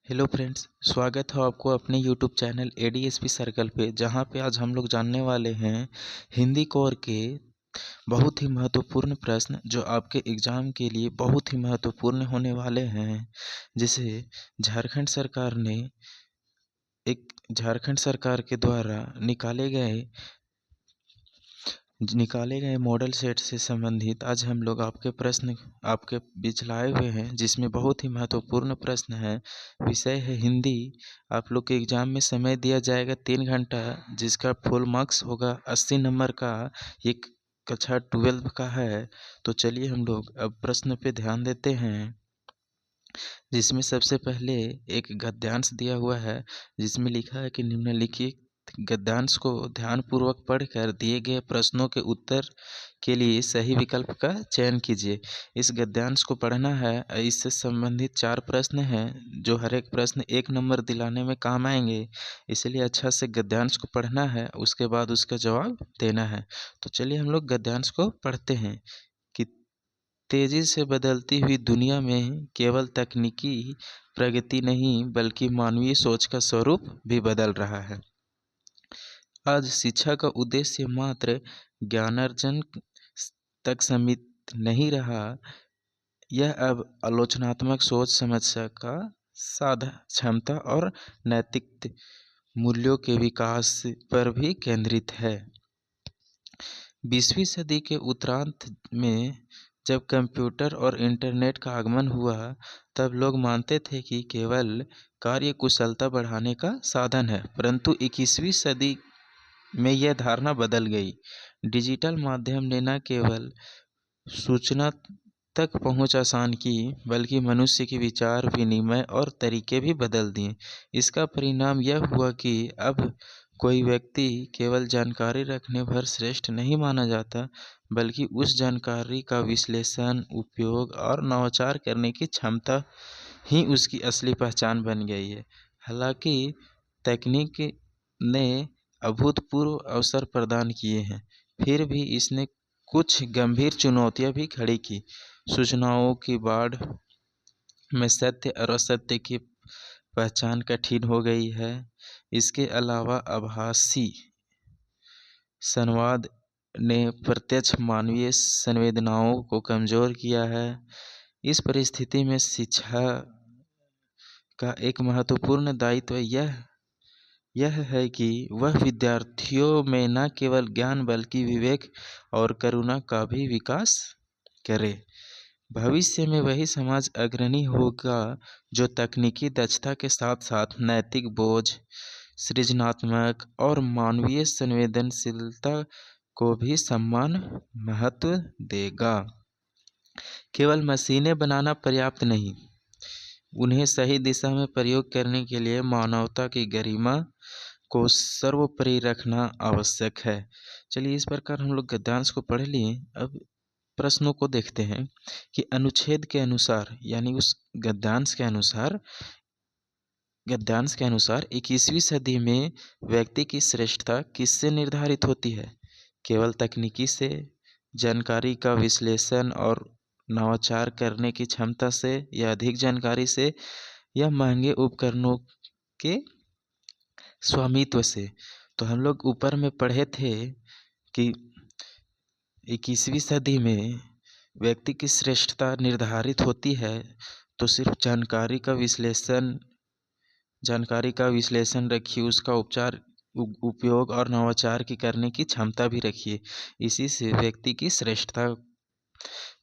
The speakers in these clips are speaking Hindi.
हेलो फ्रेंड्स, स्वागत है आपको अपने यूट्यूब चैनल एडीएसपी सर्कल पे, जहां पे आज हम लोग जानने वाले हैं हिंदी कोर के बहुत ही महत्वपूर्ण प्रश्न जो आपके एग्ज़ाम के लिए बहुत ही महत्वपूर्ण होने वाले हैं। जिसे झारखंड सरकार के द्वारा निकाले गए मॉडल सेट से संबंधित आज हम लोग आपके प्रश्न आपके बीच लाए हुए हैं, जिसमें बहुत ही महत्वपूर्ण प्रश्न है। विषय है हिंदी। आप लोग के एग्ज़ाम में समय दिया जाएगा 3 घंटा, जिसका फुल मार्क्स होगा 80 नंबर का। ये कक्षा 12 का है। तो चलिए हम लोग अब प्रश्न पे ध्यान देते हैं, जिसमें सबसे पहले एक गद्यांश दिया हुआ है, जिसमें लिखा है कि निम्नलिखित गद्यांश को ध्यानपूर्वक पढ़कर दिए गए प्रश्नों के उत्तर के लिए सही विकल्प का चयन कीजिए। इस गद्यांश को पढ़ना है। इससे संबंधित 4 प्रश्न हैं, जो हर एक प्रश्न 1 नंबर दिलाने में काम आएंगे। इसलिए अच्छा से गद्यांश को पढ़ना है, उसके बाद उसका जवाब देना है। तो चलिए हम लोग गद्यांश को पढ़ते हैं कि तेजी से बदलती हुई दुनिया में केवल तकनीकी प्रगति नहीं, बल्कि मानवीय सोच का स्वरूप भी बदल रहा है। आज शिक्षा का उद्देश्य मात्र ज्ञानार्जन तक सीमित नहीं रहा। यह अब आलोचनात्मक सोच, समस्या का साधा क्षमता और नैतिक मूल्यों के विकास पर भी केंद्रित है। 20वीं सदी के उत्तरार्ध में जब कंप्यूटर और इंटरनेट का आगमन हुआ, तब लोग मानते थे कि केवल कार्य कुशलता बढ़ाने का साधन है। परंतु 21वीं सदी में यह धारणा बदल गई। डिजिटल माध्यम ने न केवल सूचना तक पहुंच आसान की, बल्कि मनुष्य के विचार, विनिमय और तरीके भी बदल दिए। इसका परिणाम यह हुआ कि अब कोई व्यक्ति केवल जानकारी रखने भर श्रेष्ठ नहीं माना जाता, बल्कि उस जानकारी का विश्लेषण, उपयोग और नवाचार करने की क्षमता ही उसकी असली पहचान बन गई है। हालांकि तकनीक ने अभूतपूर्व अवसर प्रदान किए हैं, फिर भी इसने कुछ गंभीर चुनौतियां भी खड़ी की। सूचनाओं की बाढ़ में सत्य और असत्य की पहचान कठिन हो गई है। इसके अलावा आभासी संवाद ने प्रत्यक्ष मानवीय संवेदनाओं को कमजोर किया है। इस परिस्थिति में शिक्षा का एक महत्वपूर्ण दायित्व यह है कि वह विद्यार्थियों में न केवल ज्ञान, बल्कि विवेक और करुणा का भी विकास करे। भविष्य में वही समाज अग्रणी होगा जो तकनीकी दक्षता के साथ साथ नैतिक बोझ, सृजनात्मक और मानवीय संवेदनशीलता को भी समान महत्व देगा। केवल मशीनें बनाना पर्याप्त नहीं, उन्हें सही दिशा में प्रयोग करने के लिए मानवता की गरिमा को सर्वोपरि रखना आवश्यक है। चलिए, इस प्रकार हम लोग गद्यांश को पढ़ लिए। अब प्रश्नों को देखते हैं कि अनुच्छेद के अनुसार, यानी उस गद्यांश के अनुसार 21वीं सदी में व्यक्ति की श्रेष्ठता किससे निर्धारित होती है? केवल तकनीकी से, जानकारी का विश्लेषण और नवाचार करने की क्षमता से, या अधिक जानकारी से, या महंगे उपकरणों के स्वामित्व से? तो हम लोग ऊपर में पढ़े थे कि 21वीं सदी में व्यक्ति की श्रेष्ठता निर्धारित होती है तो सिर्फ जानकारी का विश्लेषण रखिए, उसका उपयोग और नवाचार की करने की क्षमता भी रखिए। इसी से व्यक्ति की श्रेष्ठता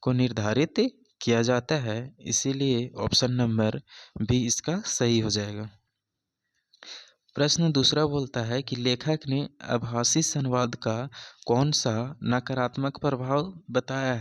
को निर्धारित किया जाता है। इसीलिए ऑप्शन नंबर बी इसका सही हो जाएगा। प्रश्न दूसरा बोलता है कि लेखक ने आभासी संवाद का कौन सा नकारात्मक प्रभाव बताया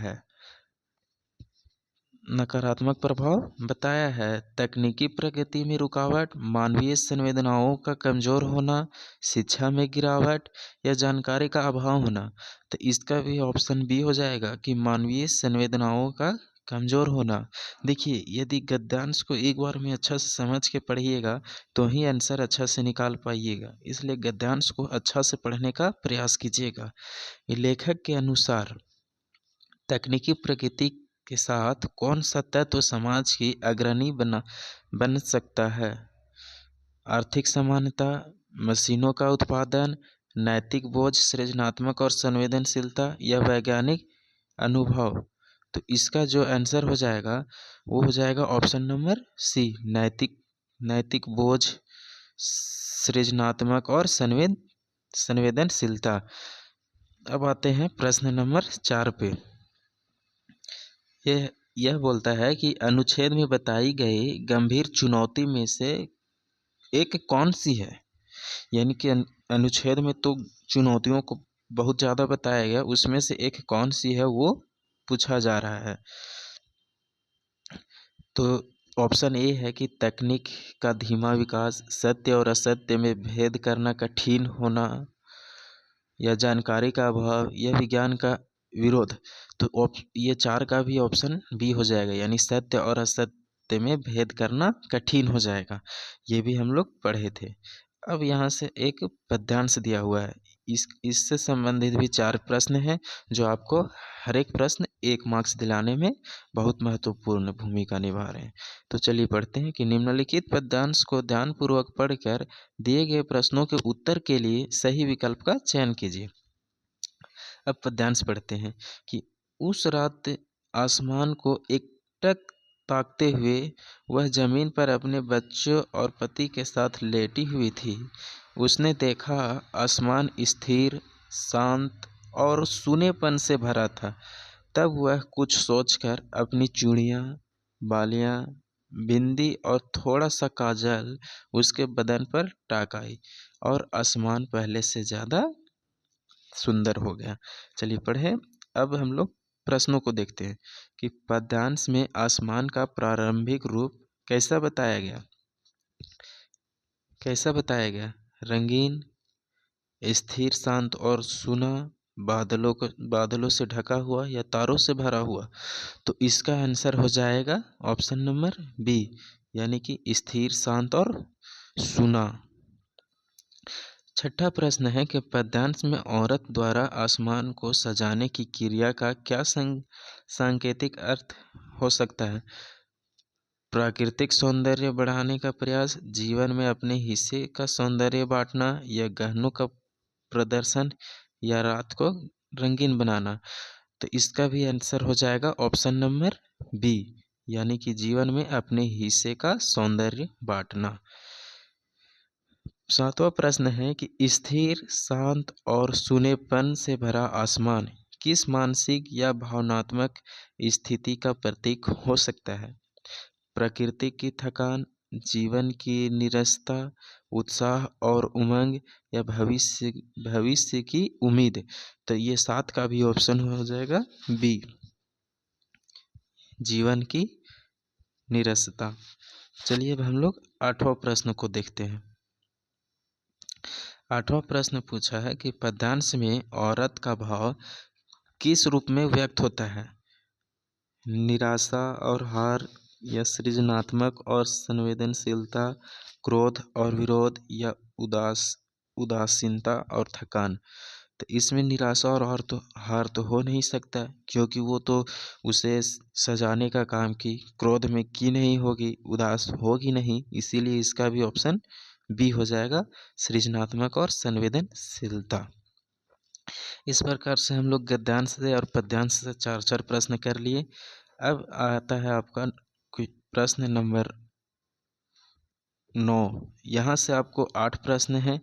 है? तकनीकी प्रगति में रुकावट, मानवीय संवेदनाओं का कमजोर होना, शिक्षा में गिरावट, या जानकारी का अभाव होना। तो इसका भी ऑप्शन बी हो जाएगा कि मानवीय संवेदनाओं का कमजोर होना। देखिए, यदि गद्यांश को एक बार में अच्छा से समझ के पढ़िएगा तो ही आंसर अच्छा से निकाल पाइएगा। इसलिए गद्यांश को अच्छा से पढ़ने का प्रयास कीजिएगा। लेखक के अनुसार तकनीकी प्रगति के साथ कौन सा तत्व समाज की अग्रणी बन सकता है? आर्थिक समानता, मशीनों का उत्पादन, नैतिक बोझ, सृजनात्मक और संवेदनशीलता या वैज्ञानिक अनुभव। तो इसका जो आंसर हो जाएगा वो हो जाएगा ऑप्शन नंबर सी, नैतिक बोझ, सृजनात्मक और संवेदनशीलता। अब आते हैं प्रश्न नंबर 4 पे। यह बोलता है कि अनुच्छेद में बताई गई गंभीर चुनौती में से एक कौन सी है। यानी कि अनुच्छेद में तो चुनौतियों को बहुत ज़्यादा बताया गया, उसमें से एक कौन सी है वो पूछा जा रहा है। तो ऑप्शन ए है कि तकनीक का धीमा विकास, सत्य और असत्य में भेद करना कठिन होना, या जानकारी का अभाव, या विज्ञान का विरोध। तो ये 4 का भी ऑप्शन बी हो जाएगा, यानी सत्य और असत्य में भेद करना कठिन हो जाएगा। ये भी हम लोग पढ़े थे। अब यहाँ से एक पद्यांश दिया हुआ है, इससे संबंधित भी 4 प्रश्न हैं, जो आपको हर एक प्रश्न 1 मार्क्स दिलाने में बहुत महत्वपूर्ण भूमिका निभा रहे हैं। तो चलिए पढ़ते हैं कि निम्नलिखित पद्यांश को ध्यानपूर्वक पढ़कर दिए गए प्रश्नों के उत्तर के लिए सही विकल्प का चयन कीजिए। अब पद्यांश पढ़ते हैं कि उस रात आसमान को एकटक ताकते हुए वह जमीन पर अपने बच्चों और पति के साथ लेटी हुई थी। उसने देखा आसमान स्थिर, शांत और सूनेपन से भरा था। तब वह कुछ सोचकर अपनी चूड़ियाँ, बालियाँ, बिंदी और थोड़ा सा काजल उसके बदन पर टाकाई और आसमान पहले से ज़्यादा सुंदर हो गया। चलिए पढ़े। अब हम लोग प्रश्नों को देखते हैं कि पद्यांश में आसमान का प्रारंभिक रूप कैसा बताया गया। रंगीन, स्थिर, शांत और सूना, बादलों से ढका हुआ या तारों से भरा हुआ। तो इसका आंसर हो जाएगा ऑप्शन नंबर बी, यानी कि स्थिर, शांत और सूना। छठा प्रश्न है कि पद्यांश में औरत द्वारा आसमान को सजाने की क्रिया का क्या सांकेतिक अर्थ हो सकता है। प्राकृतिक सौंदर्य बढ़ाने का प्रयास, जीवन में अपने हिस्से का सौंदर्य बांटना, या गहनों का प्रदर्शन, या रात को रंगीन बनाना। तो इसका भी आंसर हो जाएगा ऑप्शन नंबर बी, यानी कि जीवन में अपने हिस्से का सौंदर्य बांटना। 7वां प्रश्न है कि स्थिर, शांत और सूनेपन से भरा आसमान किस मानसिक या भावनात्मक स्थिति का प्रतीक हो सकता है। प्रकृति की थकान, जीवन की नीरसता, उत्साह और उमंग, या भविष्य की उम्मीद। तो ये 7 का भी ऑप्शन हो जाएगा बी, जीवन की नीरसता। चलिए अब हम लोग 8वां प्रश्न को देखते हैं। 8वां प्रश्न पूछा है कि पद्यांश में औरत का भाव किस रूप में व्यक्त होता है। निराशा और हार, या सृजनात्मक और संवेदनशीलता, क्रोध और विरोध, या उदासीनता और थकान। तो इसमें निराशा और हार तो हो नहीं सकता, क्योंकि वो तो उसे सजाने का काम की, क्रोध में की नहीं होगी, उदास होगी नहीं, इसीलिए इसका भी ऑप्शन बी हो जाएगा, सृजनात्मक और संवेदनशीलता। इस प्रकार से हम लोग गद्यांश से और पद्यांश से 4 प्रश्न कर लिए। अब आता है आपका प्रश्न नंबर 9। यहाँ से आपको 8 प्रश्न हैं,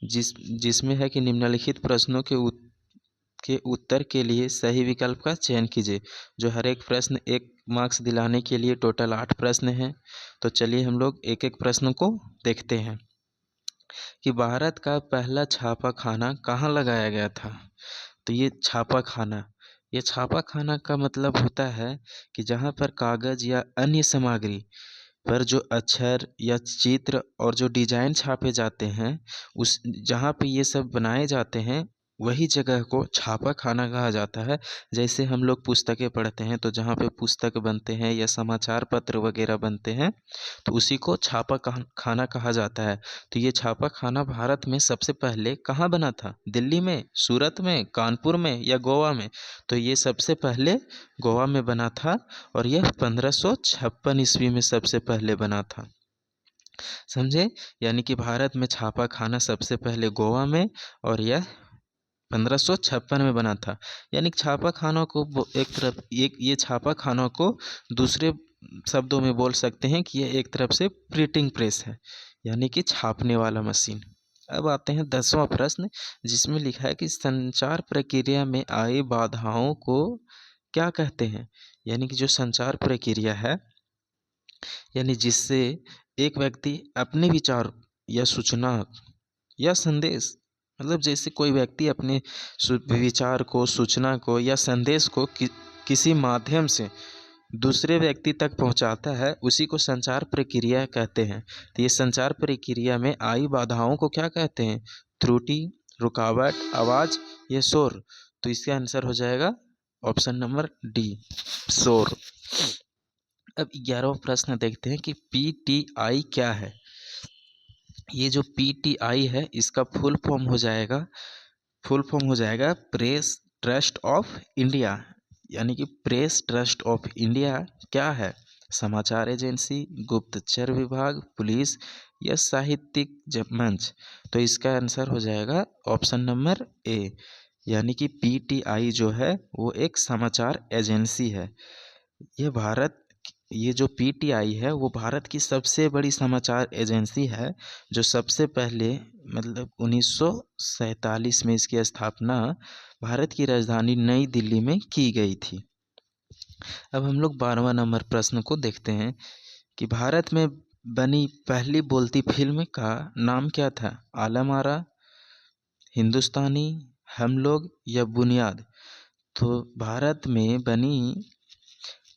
जिसमें है कि निम्नलिखित प्रश्नों के उत्तर के लिए सही विकल्प का चयन कीजिए। जो हर एक प्रश्न 1 मार्क्स दिलाने के लिए टोटल 8 प्रश्न हैं। तो चलिए हम लोग एक एक प्रश्न को देखते हैं कि भारत का पहला छापा खाना कहाँ लगाया गया था। तो ये छापा खाना का मतलब होता है कि जहाँ पर कागज़ या अन्य सामग्री पर जो अक्षर या चित्र और जो डिजाइन छापे जाते हैं, उस जहाँ पे ये सब बनाए जाते हैं, वही जगह को छापा खाना कहा जाता है। जैसे हम लोग पुस्तकें पढ़ते हैं, तो जहाँ पे पुस्तक बनते हैं या समाचार पत्र वगैरह बनते हैं, तो उसी को छापा खाना कहा जाता है। तो ये छापा खाना भारत में सबसे पहले कहाँ बना था। दिल्ली में, सूरत में, कानपुर में, या गोवा में। तो ये सबसे पहले गोवा में बना था, और यह 1556 ईस्वी में सबसे पहले बना था। समझे। यानी कि भारत में छापा खाना सबसे पहले गोवा में, और यह 1556 में बना था। यानी कि छापा खानों को एक तरफ ये छापा खानों को दूसरे शब्दों में बोल सकते हैं कि यह एक तरफ से प्रिंटिंग प्रेस है, यानी कि छापने वाला मशीन। अब आते हैं 10वां प्रश्न, जिसमें लिखा है कि संचार प्रक्रिया में आई बाधाओं को क्या कहते हैं। यानी कि जो संचार प्रक्रिया है, यानी जिससे एक व्यक्ति अपने विचार या सूचना या संदेश, मतलब जैसे कोई व्यक्ति अपने विचार को, सूचना को या संदेश को किसी माध्यम से दूसरे व्यक्ति तक पहुंचाता है, उसी को संचार प्रक्रिया कहते हैं। तो ये संचार प्रक्रिया में आई बाधाओं को क्या कहते हैं? त्रुटि, रुकावट, आवाज़ या शोर। तो इसका आंसर हो जाएगा ऑप्शन नंबर डी, शोर। अब 11वां प्रश्न देखते हैं कि पीटीआई क्या है। ये जो पीटीआई है, इसका फुल फॉर्म हो जाएगा प्रेस ट्रस्ट ऑफ इंडिया। यानी कि प्रेस ट्रस्ट ऑफ इंडिया क्या है? समाचार एजेंसी, गुप्तचर विभाग, पुलिस या साहित्यिक मंच। तो इसका आंसर हो जाएगा ऑप्शन नंबर ए, यानी कि पीटीआई जो है वो एक समाचार एजेंसी है। ये जो पीटीआई है वो भारत की सबसे बड़ी समाचार एजेंसी है, जो सबसे पहले मतलब 1947 में इसकी स्थापना भारत की राजधानी नई दिल्ली में की गई थी। अब हम लोग 12वां नंबर प्रश्न को देखते हैं कि भारत में बनी पहली बोलती फिल्म का नाम क्या था? आलम आरा, हिंदुस्तानी, हम लोग या बुनियाद। तो भारत में बनी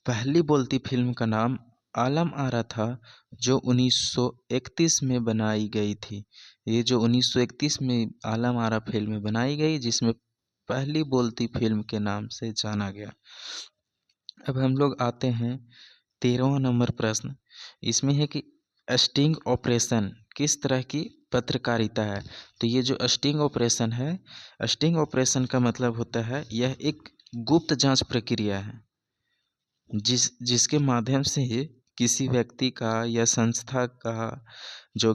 पहली बोलती फिल्म का नाम आलम आरा था, जो 1931 में बनाई गई थी। ये जो 1931 में आलम आरा फिल्म बनाई गई, जिसमें पहली बोलती फिल्म के नाम से जाना गया। अब हम लोग आते हैं 13वां नंबर प्रश्न। इसमें है कि स्टिंग ऑपरेशन किस तरह की पत्रकारिता है। तो ये जो स्टिंग ऑपरेशन है, स्टिंग ऑपरेशन का मतलब होता है यह एक गुप्त जांच प्रक्रिया है, जिसके माध्यम से किसी व्यक्ति का या संस्था का जो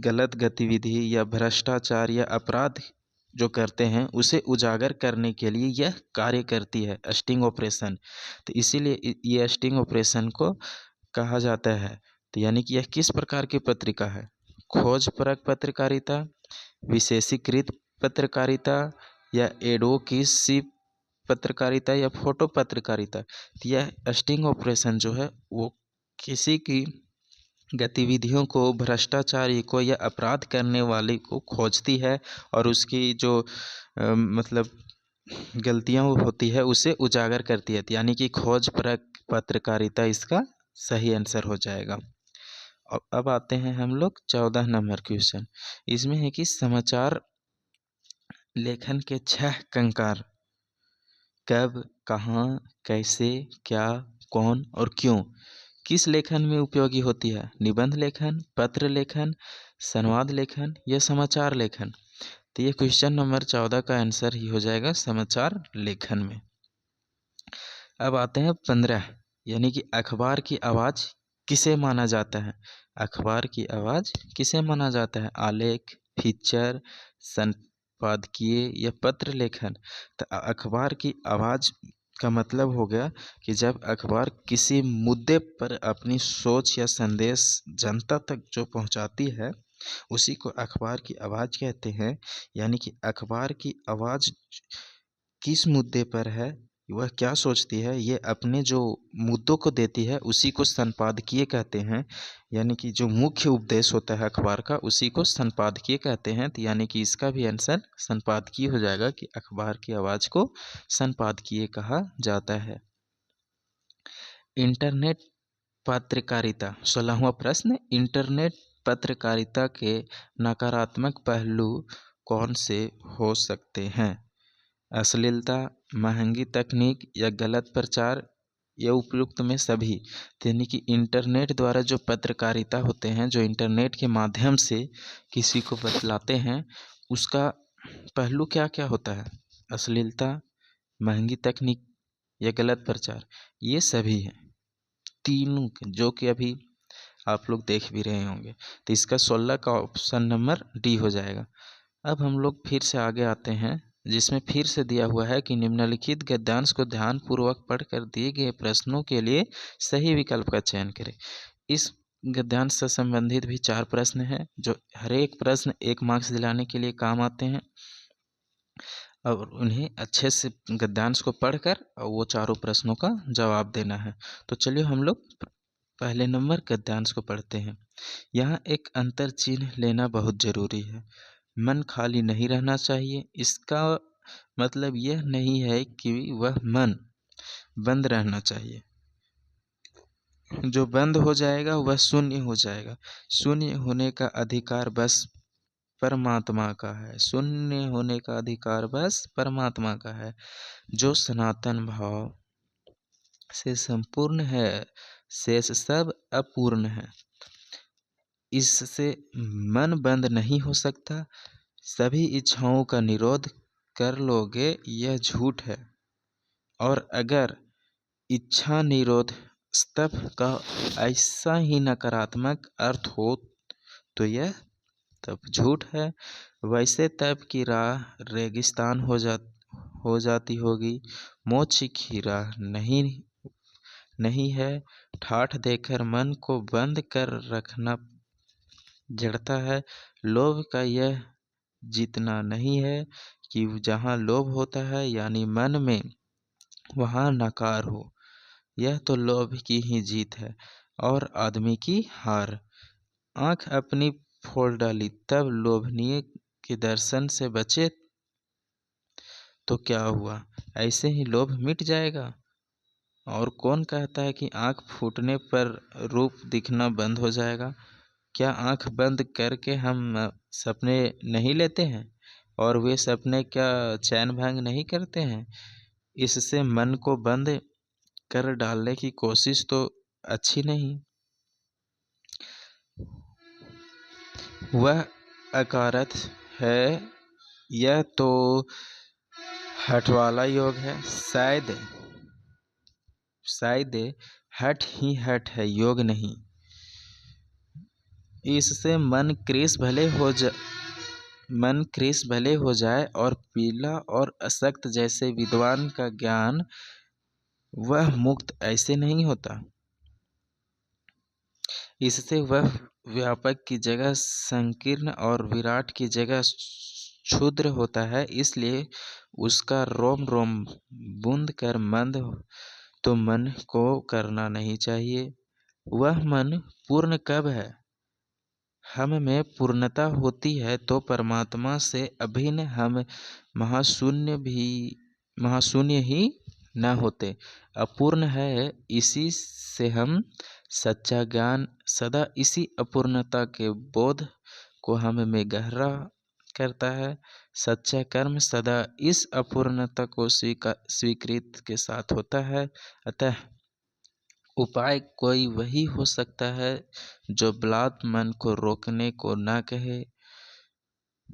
गलत गतिविधि या भ्रष्टाचार या अपराध जो करते हैं, उसे उजागर करने के लिए यह कार्य करती है स्टिंग ऑपरेशन। तो इसीलिए ये स्टिंग ऑपरेशन को कहा जाता है। तो यानी कि यह किस प्रकार की पत्रिका है? खोजपरक पत्रकारिता, विशेषीकृत पत्रकारिता या एडवोकेसी पत्रकारिता या फोटो पत्रकारिता। तो यह स्टिंग ऑपरेशन जो है वो किसी की गतिविधियों को, भ्रष्टाचारी को या अपराध करने वाले को खोजती है और उसकी जो मतलब गलतियां होती है उसे उजागर करती है। यानी कि खोजपरक पत्रकारिता इसका सही आंसर हो जाएगा। अब आते हैं हम लोग 14 नंबर क्वेश्चन। इसमें है कि समाचार लेखन के 6 कंकार कब, कहाँ, कैसे, क्या, कौन और क्यों किस लेखन में उपयोगी होती है? निबंध लेखन, पत्र लेखन, संवाद लेखन या समाचार लेखन। तो ये क्वेश्चन नंबर 14 का आंसर ही हो जाएगा समाचार लेखन में। अब आते हैं 15, यानी कि अखबार की आवाज़ किसे माना जाता है? अखबार की आवाज़ किसे माना जाता है? आलेख, फीचर, संपादकीय या पत्र लेखन। तो अखबार की आवाज़ का मतलब हो गया कि जब अखबार किसी मुद्दे पर अपनी सोच या संदेश जनता तक जो पहुंचाती है, उसी को अखबार की आवाज़ कहते हैं। यानी कि अखबार की आवाज़ किस मुद्दे पर है, वह क्या सोचती है, ये अपने जो मुद्दों को देती है, उसी को संपादकीय कहते हैं। यानी कि जो मुख्य उपदेश होता है अखबार का, उसी को संपादकीय कहते हैं। तो यानी कि इसका भी आंसर संपादकीय हो जाएगा कि अखबार की आवाज़ को संपादकीय कहा जाता है। इंटरनेट पत्रकारिता, 16वां प्रश्न, इंटरनेट पत्रकारिता के नकारात्मक पहलू कौन से हो सकते हैं? अश्लीलता, महंगी तकनीक या गलत प्रचार या उपयुक्त में सभी। यानी कि इंटरनेट द्वारा जो पत्रकारिता होते हैं, जो इंटरनेट के माध्यम से किसी को बतलाते हैं, उसका पहलू क्या क्या होता है? अश्लीलता, महंगी तकनीक या गलत प्रचार, ये सभी हैं। तीनों जो कि अभी आप लोग देख भी रहे होंगे। तो इसका 16 का ऑप्शन नंबर डी हो जाएगा। अब हम लोग फिर से आगे आते हैं, जिसमें फिर से दिया हुआ है कि निम्नलिखित गद्यांश को ध्यानपूर्वक पढ़कर दिए गए प्रश्नों के लिए सही विकल्प का चयन करें। इस गद्यांश से संबंधित भी 4 प्रश्न हैं, जो हर एक प्रश्न 1 मार्क्स दिलाने के लिए काम आते हैं और उन्हें अच्छे से गद्यांश को पढ़कर और वो चारों प्रश्नों का जवाब देना है। तो चलिए हम लोग पहले नंबर गद्यांश को पढ़ते हैं। यहाँ एक अंतर चिन्ह लेना बहुत जरूरी है। मन खाली नहीं रहना चाहिए। इसका मतलब यह नहीं है कि वह मन बंद रहना चाहिए। जो बंद हो जाएगा वह शून्य हो जाएगा। शून्य होने का अधिकार बस परमात्मा का है। शून्य होने का अधिकार बस परमात्मा का है, जो सनातन भाव से संपूर्ण है। शेष सब अपूर्ण है। इससे मन बंद नहीं हो सकता। सभी इच्छाओं का निरोध कर लोगे यह झूठ है। और अगर इच्छा निरोध तप का ऐसा ही नकारात्मक अर्थ हो तो यह तप झूठ है। वैसे तप की राह रेगिस्तान हो जाती होगी। मोक्ष की राह नहीं है। ठाठ देकर मन को बंद कर रखना जड़ता है। लोभ का यह जीतना नहीं है कि जहाँ लोभ होता है यानी मन में, वहाँ नकार हो। यह तो लोभ की ही जीत है और आदमी की हार। आँख अपनी फोड़ डाली तब लोभनीय के दर्शन से बचे तो क्या हुआ? ऐसे ही लोभ मिट जाएगा। और कौन कहता है कि आँख फूटने पर रूप दिखना बंद हो जाएगा? क्या आँख बंद करके हम सपने नहीं लेते हैं और वे सपने क्या चैन भंग नहीं करते हैं? इससे मन को बंद कर डालने की कोशिश तो अच्छी नहीं। वह अकारथ है। यह तो हठ वाला योग है। शायद हठ ही हठ है, योग नहीं। इससे मन क्रिस भले हो जाए और पीला और अशक्त जैसे विद्वान का ज्ञान, वह मुक्त ऐसे नहीं होता। इससे वह व्यापक की जगह संकीर्ण और विराट की जगह क्षुद्र होता है। इसलिए उसका रोम रोम बूंद कर मंद तो मन को करना नहीं चाहिए। वह मन पूर्ण कब है? हम में पूर्णता होती है तो परमात्मा से अभिन्न हम महाशून्य ही न होते। अपूर्ण है, इसी से हम सच्चा ज्ञान सदा इसी अपूर्णता के बोध को हम में गहरा करता है। सच्चा कर्म सदा इस अपूर्णता को स्वीकृत के साथ होता है। अतः उपाय कोई वही हो सकता है जो बलात् मन को रोकने को न कहे,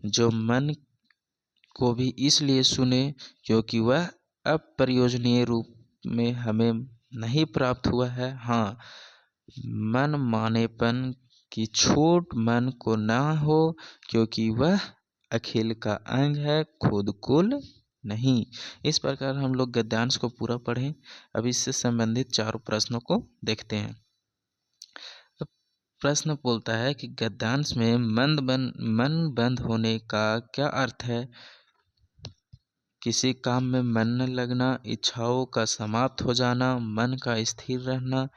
जो मन को भी इसलिए सुने क्योंकि वह अप्रयोजनीय रूप में हमें नहीं प्राप्त हुआ है। हाँ, मन मानेपन की छूट मन को न हो क्योंकि वह अखिल का अंग है, खुद कुल नहीं। इस प्रकार हम लोग गद्यांश को पूरा पढ़ें। अब इससे संबंधित चारों प्रश्नों को देखते हैं। प्रश्न बोलता है कि गद्यांश में मन बंद होने का क्या अर्थ है? किसी काम में मन न लगना, इच्छाओं का समाप्त हो जाना, मन का स्थिर रहना,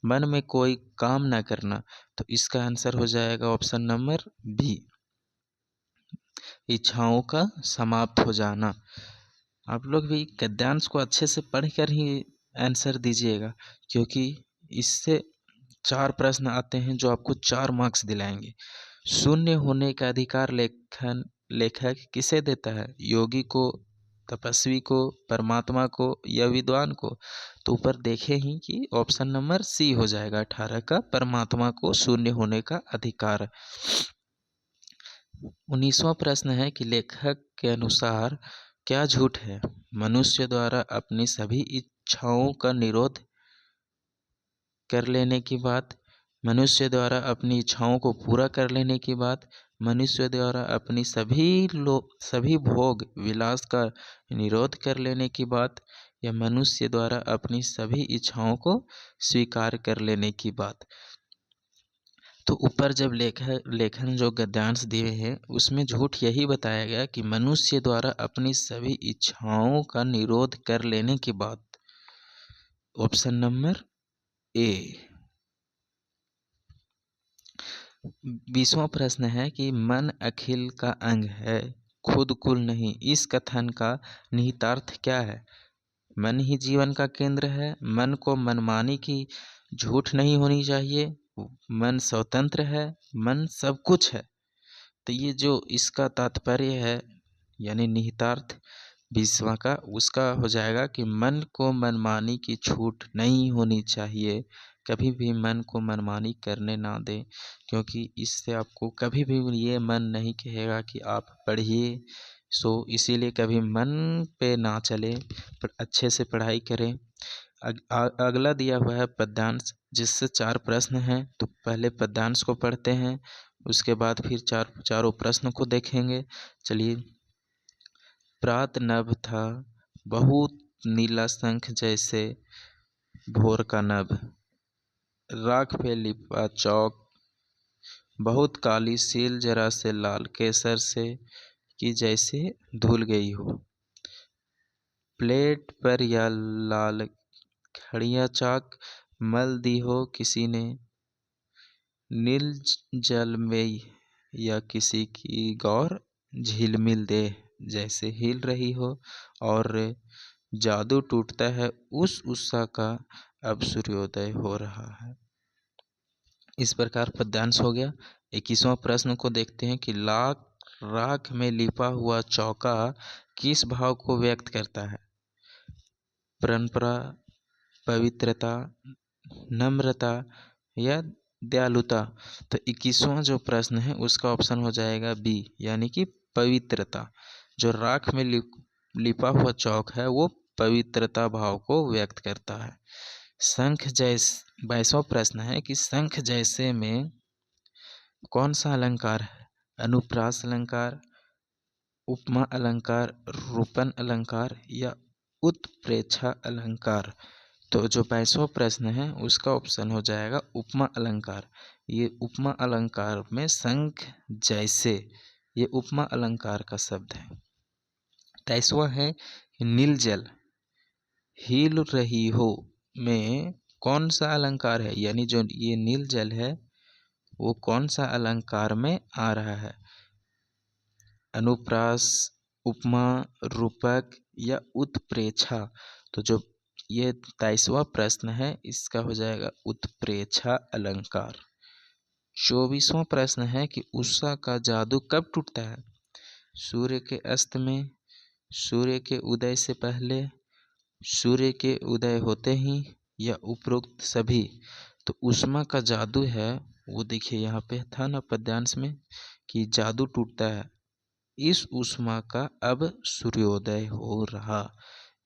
मन में कोई काम न करना। तो इसका आंसर हो जाएगा ऑप्शन नंबर बी, इच्छाओं का समाप्त हो जाना। आप लोग भी गद्यांश को अच्छे से पढ़कर ही आंसर दीजिएगा, क्योंकि इससे 4 प्रश्न आते हैं जो आपको 4 मार्क्स दिलाएंगे। शून्य होने का अधिकार लेखक किसे देता है? योगी को, तपस्वी को, परमात्मा को या विद्वान को? तो ऊपर देखे ही कि ऑप्शन नंबर सी हो जाएगा 18 का, परमात्मा को शून्य होने का अधिकार। 19वां प्रश्न है कि लेखक के अनुसार क्या झूठ है? मनुष्य द्वारा अपनी सभी इच्छाओं का निरोध कर लेने की बात, मनुष्य द्वारा अपनी इच्छाओं को पूरा कर लेने की बात, मनुष्य द्वारा अपनी सभी भोग विलास का निरोध कर लेने की बात, या मनुष्य द्वारा अपनी सभी इच्छाओं को स्वीकार कर लेने की बात। तो ऊपर जब लेखन जो गद्यांश दिए हैं उसमें झूठ यही बताया गया कि मनुष्य द्वारा अपनी सभी इच्छाओं का निरोध कर लेने की बात। Option number A. 20वां प्रश्न है कि मन अखिल का अंग है, खुद कुल नहीं, इस कथन का निहितार्थ क्या है? मन ही जीवन का केंद्र है, मन को मनमानी की झूठ नहीं होनी चाहिए, मन स्वतंत्र है, मन सब कुछ है। तो ये जो इसका तात्पर्य है यानी निहितार्थ 20वां का, उसका हो जाएगा कि मन को मनमानी की छूट नहीं होनी चाहिए, कभी भी मन को मनमानी करने ना दें, क्योंकि इससे आपको कभी भी ये मन नहीं कहेगा कि आप पढ़िए। इसीलिए कभी मन पे ना चले, अच्छे से पढ़ाई करें। अगला दिया हुआ है पद्यांश, जिससे 4 प्रश्न हैं। तो पहले पद्यांश को पढ़ते हैं, उसके बाद फिर चारों प्रश्न को देखेंगे। चलिए। प्रात नभ था बहुत नीला शंख जैसे भोर का नभ, राख पे लिपा चौक बहुत काली सील जरा से लाल केसर से कि जैसे धुल गई हो, प्लेट पर या लाल खड़िया चाक मल दी हो किसी ने, नील जल में या किसी की गौर झिलमिल दे जैसे हिल रही हो, और जादू टूटता है उस उत्साह का अब सूर्योदय हो रहा है। इस प्रकार पद्यांश हो गया। 21वां प्रश्न को देखते हैं कि राख में लिपा हुआ चौका किस भाव को व्यक्त करता है? परंपरा, पवित्रता, नम्रता या दयालुता। तो 21वां जो प्रश्न है उसका ऑप्शन हो जाएगा बी, यानी कि पवित्रता। जो राख में लिपा हुआ चौक है वो पवित्रता भाव को व्यक्त करता है। शंख जैसे 22वां प्रश्न है कि शंख जैसे में कौन सा अलंकार है? अनुप्रास अलंकार, उपमा अलंकार, रूपन अलंकार या उत्प्रेक्षा अलंकार। तो जो 22वां प्रश्न है उसका ऑप्शन हो जाएगा उपमा अलंकार। ये उपमा अलंकार में शंख जैसे, ये उपमा अलंकार का शब्द है। 23वां है नील जल हिल रही हो में कौन सा अलंकार है, यानी जो ये नील जल है वो कौन सा अलंकार में आ रहा है? अनुप्रास, उपमा, रूपक या उत्प्रेक्षा। तो जो ये 23वां प्रश्न है इसका हो जाएगा उत्प्रेक्षा अलंकार। 24वां प्रश्न है कि उषा का जादू कब टूटता है? सूर्य के अस्त में, सूर्य के उदय से पहले, सूर्य के उदय होते ही या उपरोक्त सभी। तो उष्मा का जादू है वो देखिए यहाँ पे था ना पद्यांश में कि जादू टूटता है, इस उष्मा का अब सूर्योदय हो रहा।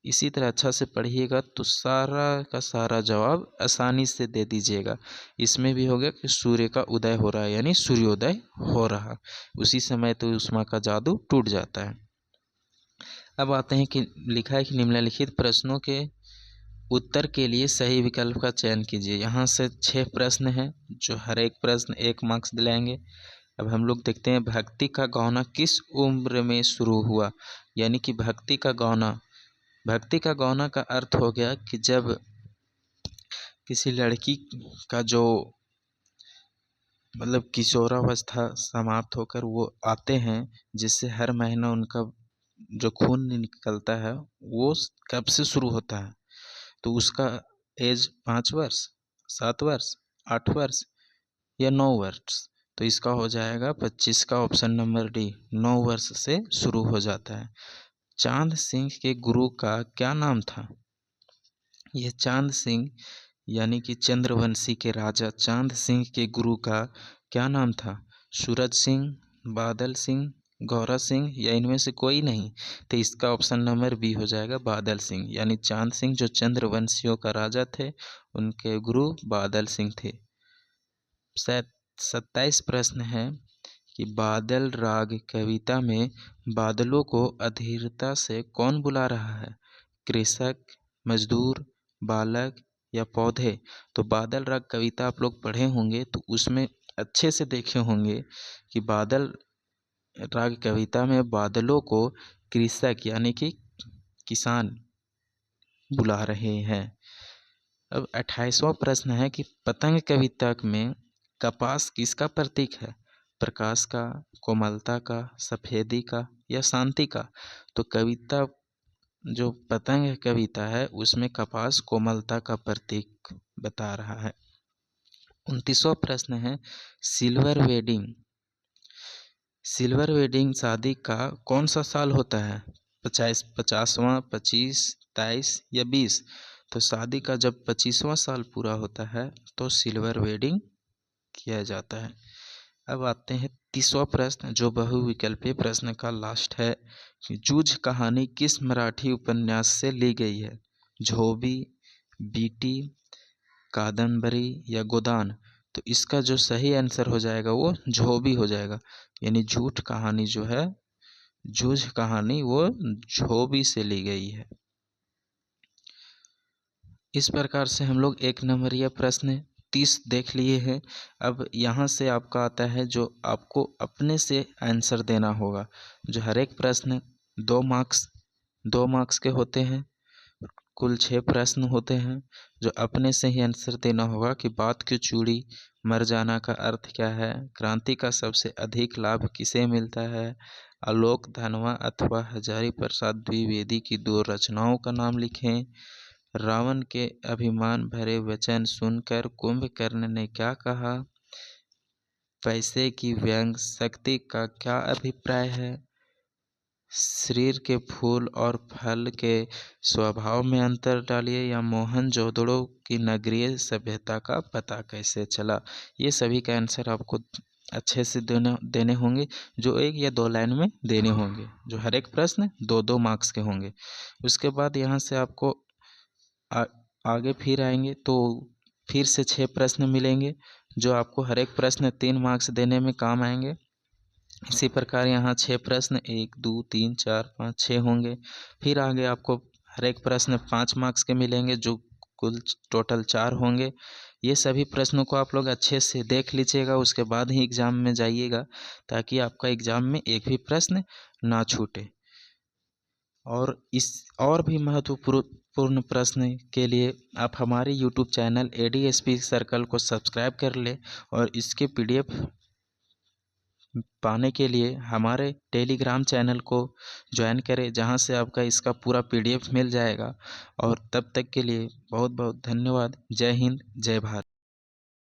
इसी तरह अच्छा से पढ़िएगा तो सारा का सारा जवाब आसानी से दे दीजिएगा। इसमें भी हो गया कि सूर्य का उदय हो रहा है यानी सूर्योदय हो रहा, उसी समय तो उष्मा का जादू टूट जाता है। अब आते हैं कि लिखा है कि निम्नलिखित प्रश्नों के उत्तर के लिए सही विकल्प का चयन कीजिए। यहाँ से 6 प्रश्न हैं जो हर एक प्रश्न 1 मार्क्स दिलाएंगे। अब हम लोग देखते हैं भक्ति का गौना किस उम्र में शुरू हुआ, यानी कि भक्ति का गौना का अर्थ हो गया कि जब किसी लड़की का जो मतलब किशोरावस्था समाप्त होकर वो आते हैं, जिससे हर महीना उनका जो खून निकलता है वो कब से शुरू होता है? तो उसका एज 5 वर्ष, 7 वर्ष, 8 वर्ष या 9 वर्ष। तो इसका हो जाएगा 25 का ऑप्शन नंबर डी, 9 वर्ष से शुरू हो जाता है। चांद सिंह के गुरु का क्या नाम था? यह चांद सिंह यानी कि चंद्रवंशी के राजा चांद सिंह के गुरु का क्या नाम था? सूरज सिंह, बादल सिंह, गौरा सिंह या इनमें से कोई नहीं। तो इसका ऑप्शन नंबर बी हो जाएगा बादल सिंह, यानी चांद सिंह जो चंद्रवंशियों का राजा थे उनके गुरु बादल सिंह थे। 27 प्रश्न है कि बादल राग कविता में बादलों को अधीरता से कौन बुला रहा है? कृषक, मजदूर, बालक या पौधे? तो बादल राग कविता आप लोग पढ़े होंगे तो उसमें अच्छे से देखे होंगे कि बादल राग कविता में बादलों को कृषक यानी कि किसान बुला रहे हैं। अब 28वां प्रश्न है कि पतंग कविता में कपास किसका प्रतीक है? प्रकाश का, कोमलता का, सफेदी का या शांति का? तो कविता जो पतंग कविता है उसमें कपास कोमलता का प्रतीक बता रहा है। 29वां प्रश्न है सिल्वर वेडिंग। सिल्वर वेडिंग शादी का कौन सा साल होता है? 50वां, 25, 23 या 20? तो शादी का जब 25वां साल पूरा होता है तो सिल्वर वेडिंग किया जाता है। अब आते हैं 30वां प्रश्न जो बहुविकल्पीय प्रश्न का लास्ट है कि जूझ कहानी किस मराठी उपन्यास से ली गई है? झोबी, बीटी, कादम्बरी या गोदान? तो इसका जो सही आंसर हो जाएगा वो झोबी हो जाएगा, यानी झूठ कहानी जो है, जूझ कहानी वो झोबी से ली गई है। इस प्रकार से हम लोग 1 नंबरिया प्रश्न 30 देख लिए हैं। अब यहाँ से आपका आता है जो आपको अपने से आंसर देना होगा। जो हर एक प्रश्न 2 मार्क्स के होते हैं। कुल 6 प्रश्न होते हैं जो अपने से ही आंसर देना होगा कि बात की चूड़ी मर जाना का अर्थ क्या है? क्रांति का सबसे अधिक लाभ किसे मिलता है? आलोक धनवा अथवा हजारी प्रसाद द्विवेदी की 2 रचनाओं का नाम लिखें। रावण के अभिमान भरे वचन सुनकर कुंभकर्ण ने क्या कहा? पैसे की व्यंग शक्ति का क्या अभिप्राय है? शरीर के फूल और फल के स्वभाव में अंतर डालिए या मोहनजोदड़ो की नगरीय सभ्यता का पता कैसे चला? ये सभी का आंसर आपको अच्छे से देने होंगे, जो 1 या 2 लाइन में देने होंगे। जो हर एक प्रश्न 2-2 मार्क्स के होंगे। उसके बाद यहाँ से आपको आगे फिर आएंगे तो फिर से 6 प्रश्न मिलेंगे जो आपको हर एक प्रश्न 3 मार्क्स देने में काम आएंगे। इसी प्रकार यहाँ 6 प्रश्न 1, 2, 3, 4, 5, 6 होंगे। फिर आगे आपको हर एक प्रश्न 5 मार्क्स के मिलेंगे जो कुल टोटल 4 होंगे। ये सभी प्रश्नों को आप लोग अच्छे से देख लीजिएगा, उसके बाद ही एग्ज़ाम में जाइएगा ताकि आपका एग्ज़ाम में एक भी प्रश्न ना छूटे। और इस और भी महत्वपूर्ण प्रश्न के लिए आप हमारे यूट्यूब चैनल ADSP सर्कल को सब्सक्राइब कर लें और इसके PDF पाने के लिए हमारे टेलीग्राम चैनल को ज्वाइन करें, जहां से आपका इसका पूरा PDF मिल जाएगा। और तब तक के लिए बहुत बहुत धन्यवाद। जय हिंद, जय भारत।